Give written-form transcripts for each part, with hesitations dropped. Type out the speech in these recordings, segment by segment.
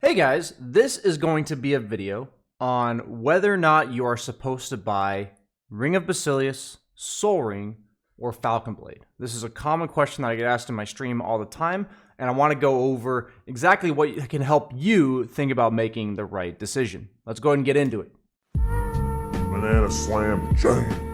Hey guys, this is going to be a video on whether or not you are supposed to buy Ring of Basilius, Soul Ring, or Falcon Blade. This is a common question that I get asked in my stream all the time, and I want to go over exactly what can help you think about making the right decision. Let's go ahead and get into it. Banana slam jam.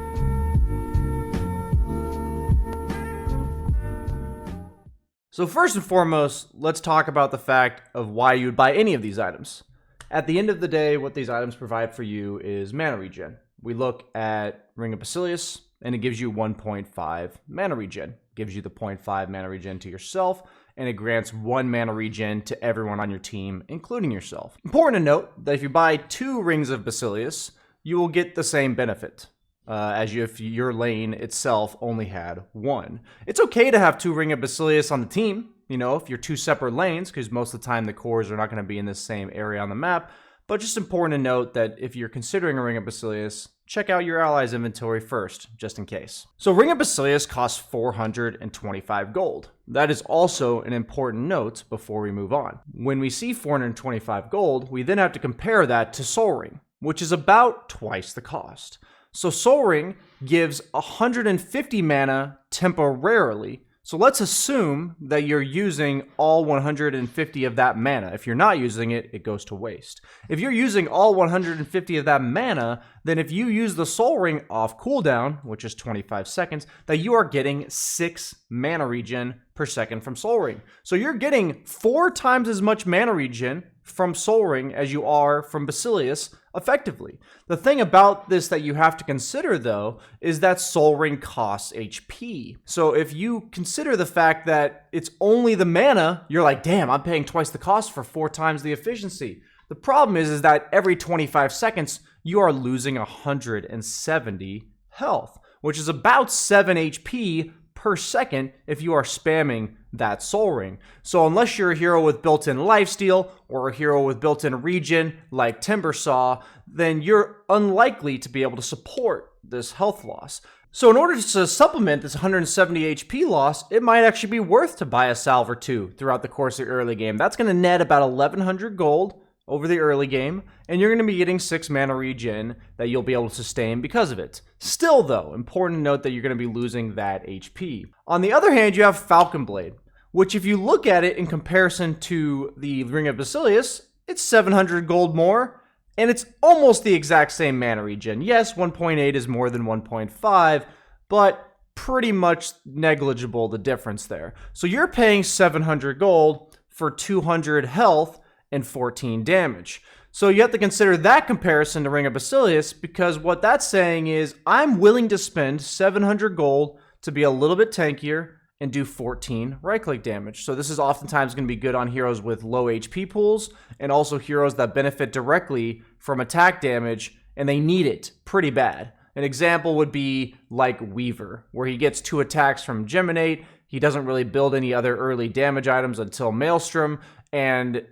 So first and foremost, let's talk about the fact of why you would buy any of these items. At the end of the day, what these items provide for you is mana regen. We look at Ring of Basilius, and it gives you 1.5 mana regen. It gives you the 0.5 mana regen to yourself, and it grants 1 mana regen to everyone on your team, including yourself. Important to note that if you buy 2 Rings of Basilius, you will get the same benefit. As if your lane itself only had 1. It's okay to have 2 Ring of Basilius on the team, you know, if you're 2 separate lanes, because most of the time the cores are not going to be in the same area on the map. But just important to note that if you're considering a Ring of Basilius, check out your allies' inventory first, just in case. So Ring of Basilius costs 425 gold. That is also an important note before we move on. When we see 425 gold, we then have to compare that to Soul Ring, which is about twice the cost. So Soul Ring gives 150 mana temporarily. So let's assume that you're using all 150 of that mana. If you're not using it, it goes to waste. If you're using all 150 of that mana, then if you use the Soul Ring off cooldown, which is 25 seconds, that you are getting 6 mana regen per second from Soul Ring. So you're getting 4 times as much mana regen from Soul Ring as you are from Basilius effectively. The thing about this that you have to consider though is that Soul Ring costs HP. So if you consider the fact that it's only the mana, you're like, damn, I'm paying twice the cost for 4 times the efficiency. The problem is that every 25 seconds you are losing 170 health, which is about 7 HP per second if you are spamming that Soul Ring. So unless you're a hero with built-in lifesteal or a hero with built-in regen like Timbersaw, then you're unlikely to be able to support this health loss. So in order to supplement this 170 HP loss, it might actually be worth to buy a salve or 2 throughout the course of the early game. That's going to net about 1100 gold over the early game, and you're going to be getting 6 mana regen that you'll be able to sustain because of it. Still though, important to note that you're going to be losing that HP. On the other hand, you have Falcon Blade, which if you look at it in comparison to the Ring of Basilius, it's 700 gold more, and it's almost the exact same mana regen. Yes, 1.8 is more than 1.5, but pretty much negligible the difference there. So you're paying 700 gold for 200 health and 14 damage. So you have to consider that comparison to Ring of Basilius, because what that's saying is I'm willing to spend 700 gold to be a little bit tankier and do 14 right-click damage. So this is oftentimes going to be good on heroes with low HP pools and also heroes that benefit directly from attack damage and they need it pretty bad. An example would be like Weaver, where he gets 2 attacks from Geminate. He doesn't really build any other early damage items until Maelstrom, and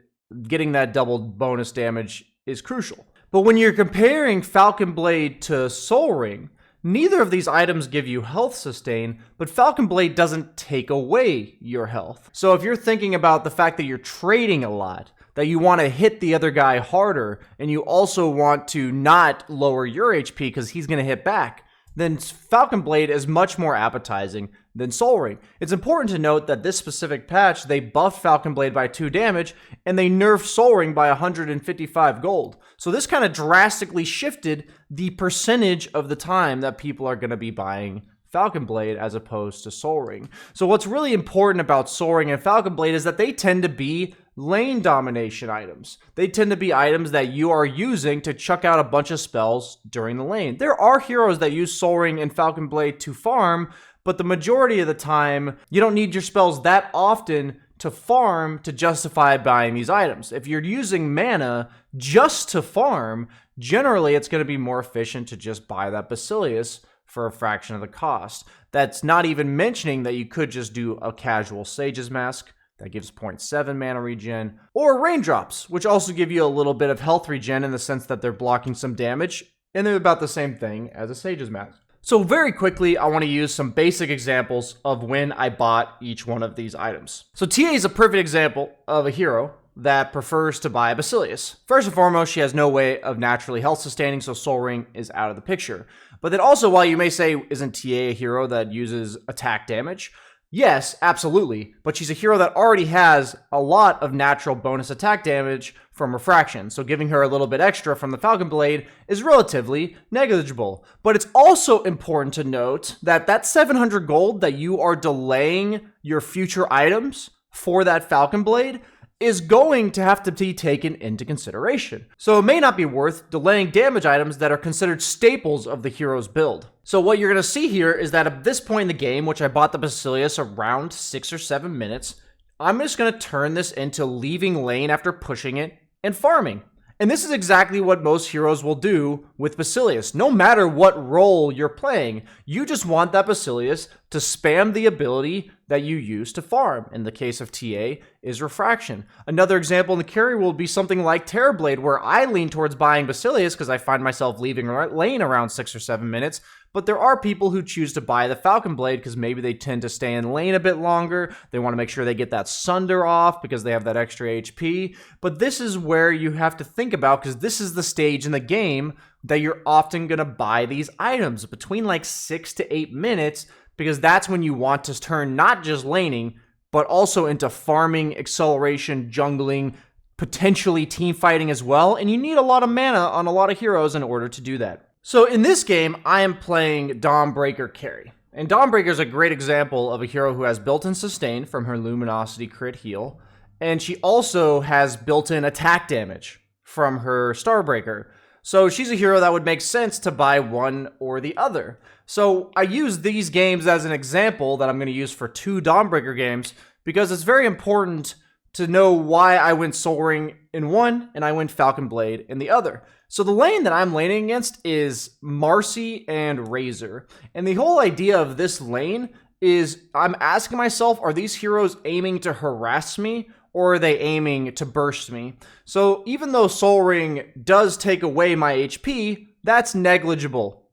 getting that double bonus damage is crucial. But when you're comparing Falcon Blade to Soul Ring, neither of these items give you health sustain, but Falcon Blade doesn't take away your health. So if you're thinking about the fact that you're trading a lot, that you want to hit the other guy harder, and you also want to not lower your HP because he's going to hit back, then Falcon Blade is much more appetizing than Soul Ring. It's important to note that this specific patch, they buffed Falcon Blade by 2 damage, and they nerfed Soul Ring by 155 gold. So this kind of drastically shifted the percentage of the time that people are going to be buying Falcon Blade as opposed to Soul Ring. So what's really important about Soul Ring and Falcon Blade is that they tend to be lane domination items. They tend to be items that you are using to chuck out a bunch of spells during the lane. There are heroes that use Soul Ring and Falcon Blade to farm, but the majority of the time, you don't need your spells that often to farm to justify buying these items. If you're using mana just to farm, generally it's going to be more efficient to just buy that Basilius for a fraction of the cost. That's not even mentioning that you could just do a casual Sage's Mask that gives 0.7 mana regen, or Raindrops, which also give you a little bit of health regen in the sense that they're blocking some damage, and they're about the same thing as a Sage's Mask. So very quickly, I want to use some basic examples of when I bought each one of these items. So TA is a perfect example of a hero that prefers to buy Basilius. First and foremost, she has no way of naturally health sustaining, so Soul Ring is out of the picture. But then also, while you may say, isn't TA a hero that uses attack damage? Yes, absolutely, but she's a hero that already has a lot of natural bonus attack damage from Refraction, so giving her a little bit extra from the Falcon Blade is relatively negligible. But it's also important to note that that 700 gold that you are delaying your future items for that Falcon Blade is going to have to be taken into consideration. So it may not be worth delaying damage items that are considered staples of the hero's build. So what you're going to see here is that at this point in the game, which I bought the Basilius around 6 or 7 minutes, I'm just going to turn this into leaving lane after pushing it and farming. And this is exactly what most heroes will do with Basilius. No matter what role you're playing, you just want that Basilius to spam the ability that you use to farm. In the case of TA, is Refraction. Another example in the carry will be something like Terrorblade, where I lean towards buying Basilius because I find myself leaving lane around 6 or 7 minutes. But there are people who choose to buy the Falcon Blade because maybe they tend to stay in lane a bit longer. They want to make sure they get that Sunder off because they have that extra HP. But this is where you have to think about, because this is the stage in the game that you're often going to buy these items between like 6 to 8 minutes, because that's when you want to turn not just laning, but also into farming, acceleration, jungling, potentially team fighting as well. And you need a lot of mana on a lot of heroes in order to do that. So in this game, I am playing Dawnbreaker carry. And Dawnbreaker is a great example of a hero who has built-in sustain from her Luminosity crit heal. And she also has built-in attack damage from her Starbreaker. So she's a hero that would make sense to buy one or the other. So I use these games as an example that I'm going to use for 2 Dawnbreaker games, because it's very important to know why I went Soul Ring in one and I went Falcon Blade in the other. So the lane that I'm laning against is Marcy and Razor. And the whole idea of this lane is I'm asking myself, are these heroes aiming to harass me, or are they aiming to burst me? So even though Soul Ring does take away my HP, that's negligible,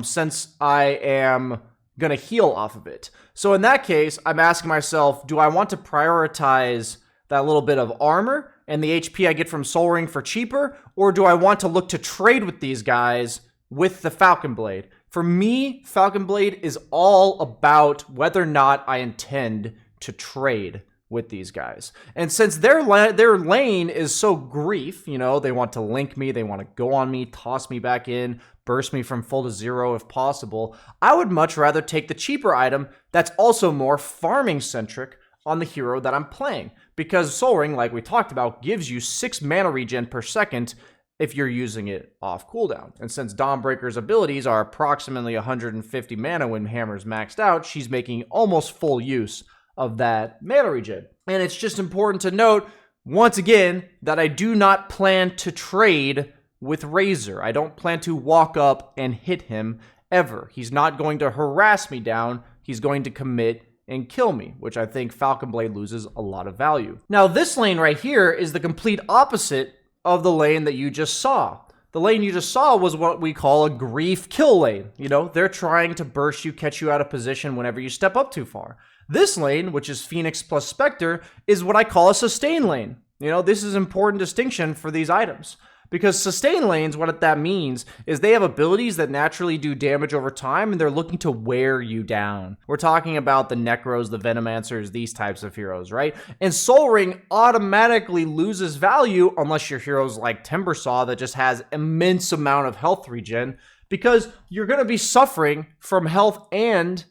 since I am going to heal off of it. So in that case, I'm asking myself, do I want to prioritize that little bit of armor and the HP I get from Soul Ring for cheaper, or do I want to look to trade with these guys with the Falcon Blade? For me, Falcon Blade is all about whether or not I intend to trade with these guys. And since their lane is so grief, you know, they want to link me, they want to go on me, toss me back in, burst me from full to zero if possible, I would much rather take the cheaper item that's also more farming centric on the hero that I'm playing. Because Soul Ring, like we talked about, gives you 6 mana regen per second if you're using it off cooldown. And since Dawnbreaker's abilities are approximately 150 mana when Hammer's maxed out, she's making almost full use of that mana regen. And it's just important to note, once again, that I do not plan to trade with Razor. I don't plan to walk up and hit him ever. He's not going to harass me down. He's going to commit and kill me, which I think Falcon Blade loses a lot of value. Now, this lane right here is the complete opposite of the lane that you just saw. The lane you just saw was what we call a grief kill lane. You know, they're trying to burst you, catch you out of position whenever you step up too far. This lane, which is Phoenix plus Spectre, is what I call a sustain lane. You know, this is an important distinction for these items. Because sustain lanes, what that means is they have abilities that naturally do damage over time, and they're looking to wear you down. We're talking about the Necros, the Venomancers, these types of heroes, right? And Soul Ring automatically loses value unless your hero's like Timbersaw that just has immense amount of health regen, because you're going to be suffering from health and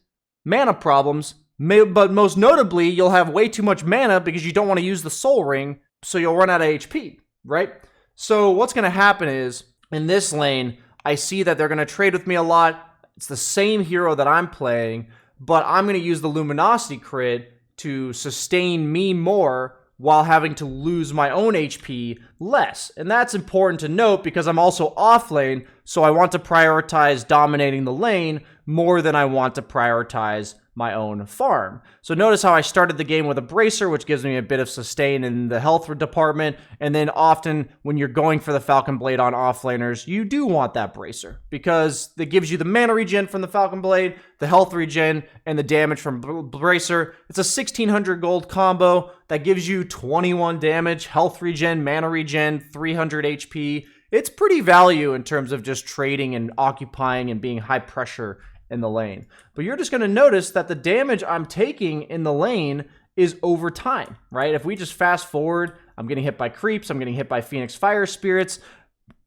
mana problems, but most notably, you'll have way too much mana because you don't want to use the Soul Ring, so you'll run out of HP, right? So what's going to happen is, in this lane, I see that they're going to trade with me a lot. It's the same hero that I'm playing, but I'm going to use the Luminosity crit to sustain me more while having to lose my own HP less. And that's important to note because I'm also off lane, so I want to prioritize dominating the lane more than I want to prioritize my own farm. So notice how I started the game with a bracer, which gives me a bit of sustain in the health department, and then often when you're going for the Falcon Blade on offlaners, you do want that bracer because it gives you the mana regen from the Falcon Blade, the health regen, and the damage from bracer. It's a 1600 gold combo that gives you 21 damage, health regen, mana regen, 300 HP. It's pretty value in terms of just trading and occupying and being high pressure in the lane. But you're just going to notice that the damage I'm taking in the lane is over time, right? If we just fast forward, I'm getting hit by creeps, I'm getting hit by Phoenix Fire Spirits,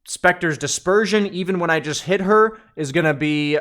Spectre's Dispersion, even when I just hit her, is going to be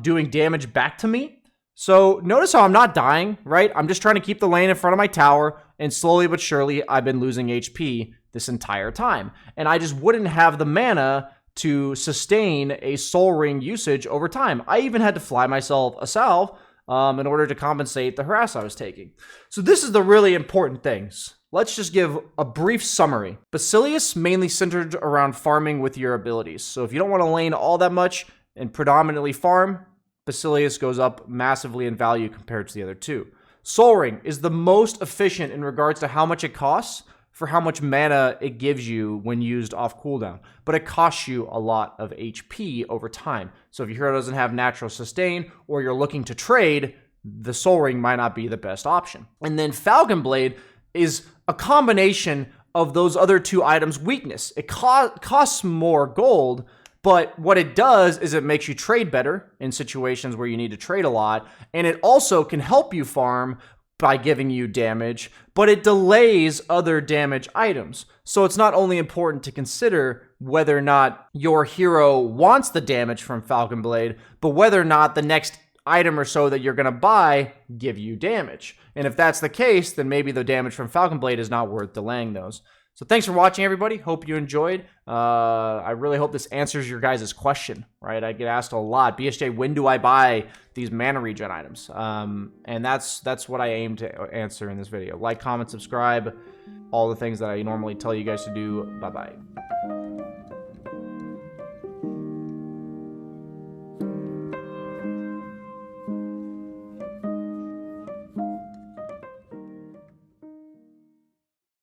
doing damage back to me. So notice how I'm not dying, right? I'm just trying to keep the lane in front of my tower, and slowly but surely, I've been losing HP this entire time. And I just wouldn't have the mana to sustain a Soul Ring usage over time. I even had to fly myself a salve in order to compensate the harass I was taking. So this is the really important things. Let's just give a brief summary. Basilius mainly centered around farming with your abilities. So if you don't want to lane all that much and predominantly farm, Basilius goes up massively in value compared to the other two. Soul Ring is the most efficient in regards to how much it costs for how much mana it gives you when used off cooldown. But it costs you a lot of HP over time. So if your hero doesn't have natural sustain or you're looking to trade, the Soul Ring might not be the best option. And then Falcon Blade is a combination of those other two items' weakness. It costs more gold, but what it does is it makes you trade better in situations where you need to trade a lot, and it also can help you farm by giving you damage, but it delays other damage items. So it's not only important to consider whether or not your hero wants the damage from Falcon Blade, but whether or not the next item or so that you're going to buy give you damage. And if that's the case, then maybe the damage from Falcon Blade is not worth delaying those. So thanks for watching, everybody. Hope you enjoyed. I really hope this answers your guys' question, right? I get asked a lot, BSJ, when do I buy these mana regen items? And that's what I aim to answer in this video. Like, comment, subscribe, all the things that I normally tell you guys to do. Bye-bye.